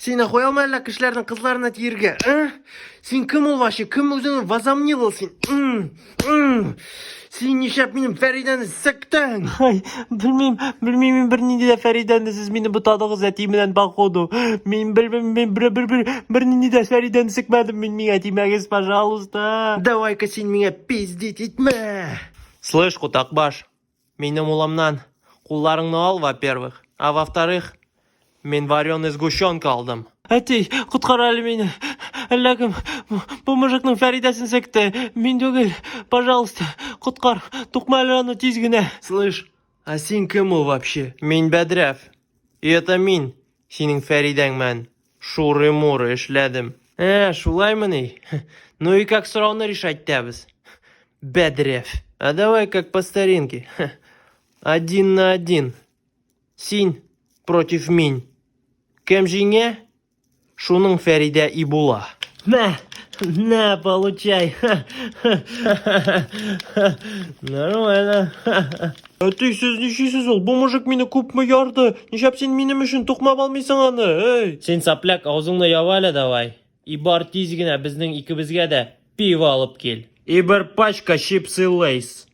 Сені қоя алмай әлі кішілердің қызларына тиерге, Сен кім ол ваще, кім өзіңі возомнил ол сен? Сен нешап менің Фәриданы сіктің? Ай, білмеймін бір неде де Фәриданы сіз мені бұтадыңыз әтейменен бақоду. Мен білмеймін, бір неде де Фәриданы сікмәдім, мен әтеймәгіз, пожалуйста. Давай-ка сен меня пиздить етме. Слышь, Кутакбаш, менің уламнан қолларыңны ал, во-первых, а во-вторых, мен вареный сгущенка алдым. Әтей, құтқар әлі мені. Әлләкім, бұл мұжықның Фәридәсін сәкті. Мен дөгіл, пожалуйста, құтқар, тұқмәлі аны тезгіне. Слышь, а сен кім ол вообще? Мен Бәдрәф. И это мин, сенің Фәридәң мән. Шуры-муры эшләдім. Шулаймыны? Ну и как сұрауны решать тәбіз? Бәдрәф. А давай как по старинке. 1 на 1. Син против мин. Кем жеңе? Шуның Фәридә и була. На, получай. Нормально. Әтей, сіз нешесіз ол? Бұл мұжық мені күп мұ ярды? Нешап сен менім үшін тұқмап алмайсың аны, эй? Сен сапляк, аузыңны яваля давай. И бар тезгіне біздің икібізге де пиво алып кел. И бір пачка чипсы Лейс.